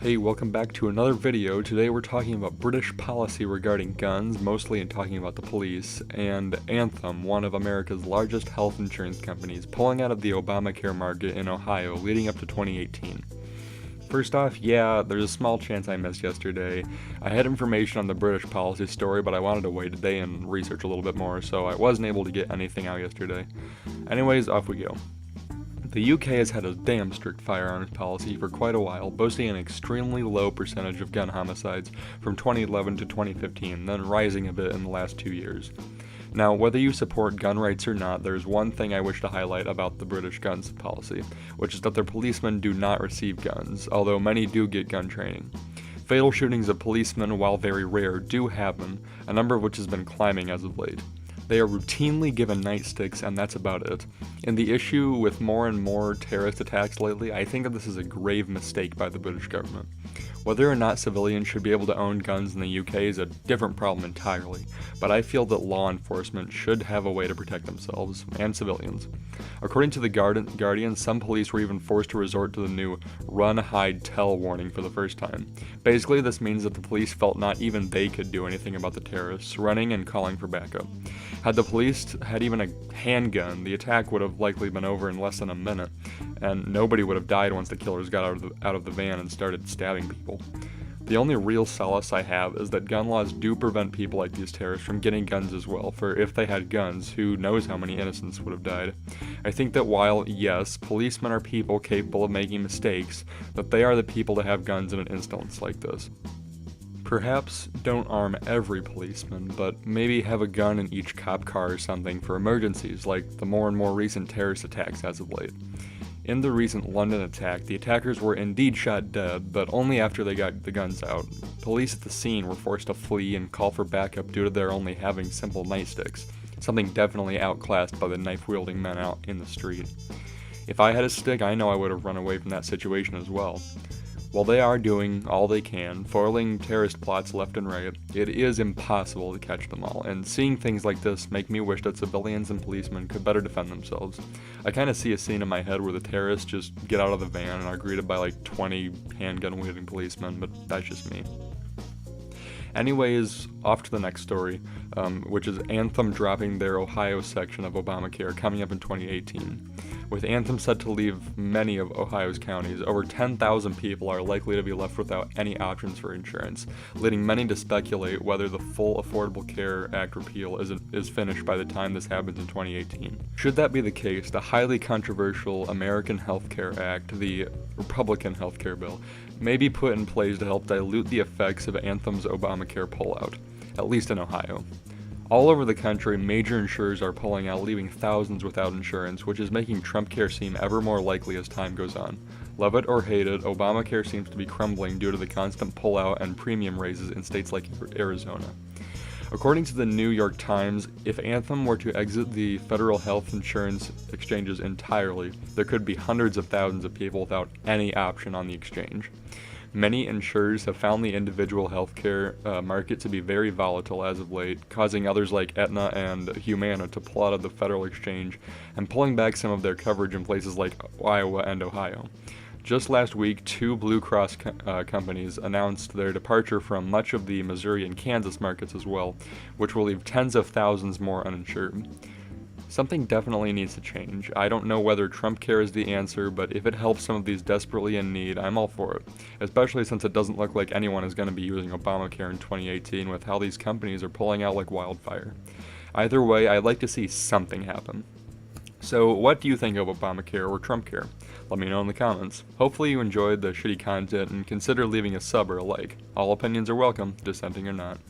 Hey, welcome back to another video. Today we're talking about British policy regarding guns, mostly and talking about the police, and Anthem, one of America's largest health insurance companies, pulling out of the Obamacare market in Ohio leading up to 2018. First off, yeah, there's a small chance I missed yesterday. I had information on the British policy story, but I wanted to wait a day and research a little bit more, so I wasn't able to get anything out yesterday. Anyways, off we go. The UK has had a damn strict firearms policy for quite a while, boasting an extremely low percentage of gun homicides from 2011 to 2015, then rising a bit in the last 2 years. Now, whether you support gun rights or not, there's one thing I wish to highlight about the British guns policy, which is that their policemen do not receive guns, although many do get gun training. Fatal shootings of policemen, while very rare, do happen, a number of which has been climbing as of late. They are routinely given nightsticks, and that's about it. And the issue with more and more terrorist attacks lately, I think that this is a grave mistake by the British government. Whether or not civilians should be able to own guns in the UK is a different problem entirely, but I feel that law enforcement should have a way to protect themselves and civilians. According to the Guardian, some police were even forced to resort to the new run, hide, tell warning for the first time. Basically, this means that the police felt not even they could do anything about the terrorists, running and calling for backup. Had the police had even a handgun, the attack would have likely been over in less than a minute, and nobody would have died once the killers got out of the van and started stabbing people. The only real solace I have is that gun laws do prevent people like these terrorists from getting guns as well, for if they had guns, who knows how many innocents would have died. I think that while, yes, policemen are people capable of making mistakes, that they are the people to have guns in an instance like this. Perhaps don't arm every policeman, but maybe have a gun in each cop car or something for emergencies, like the more and more recent terrorist attacks as of late. In the recent London attack, the attackers were indeed shot dead, but only after they got the guns out. Police at the scene were forced to flee and call for backup due to their only having simple nightsticks, something definitely outclassed by the knife-wielding men out in the street. If I had a stick, I know I would have run away from that situation as well. While they are doing all they can, foiling terrorist plots left and right, it is impossible to catch them all, and seeing things like this make me wish that civilians and policemen could better defend themselves. I kinda see a scene in my head where the terrorists just get out of the van and are greeted by like 20 handgun-wielding policemen, but that's just me. Anyways, off to the next story, which is Anthem dropping their Ohio section of Obamacare coming up in 2018. With Anthem set to leave many of Ohio's counties, over 10,000 people are likely to be left without any options for insurance, leading many to speculate whether the full Affordable Care Act repeal is finished by the time this happens in 2018. Should that be the case, the highly controversial American Health Care Act, the Republican health care bill, may be put in place to help dilute the effects of Anthem's Obamacare Pull Out, at least in Ohio. All over the country, major insurers are pulling out, leaving thousands without insurance, which is making Trump care seem ever more likely as time goes on. Love it or hate it, Obamacare seems to be crumbling due to the constant pullout and premium raises in states like Arizona. According to the New York Times, if Anthem were to exit the federal health insurance exchanges entirely, there could be hundreds of thousands of people without any option on the exchange. Many insurers have found the individual healthcare market to be very volatile as of late, causing others like Aetna and Humana to pull out of the federal exchange and pulling back some of their coverage in places like Iowa and Ohio. Just last week, 2 Blue Cross companies announced their departure from much of the Missouri and Kansas markets as well, which will leave tens of thousands more uninsured. Something definitely needs to change. I don't know whether Trump care is the answer, but if it helps some of these desperately in need, I'm all for it, especially since it doesn't look like anyone is going to be using Obamacare in 2018 with how these companies are pulling out like wildfire. Either way, I'd like to see something happen. So, what do you think of Obamacare or Trump care? Let me know in the comments. Hopefully you enjoyed the shitty content and consider leaving a sub or a like. All opinions are welcome, dissenting or not.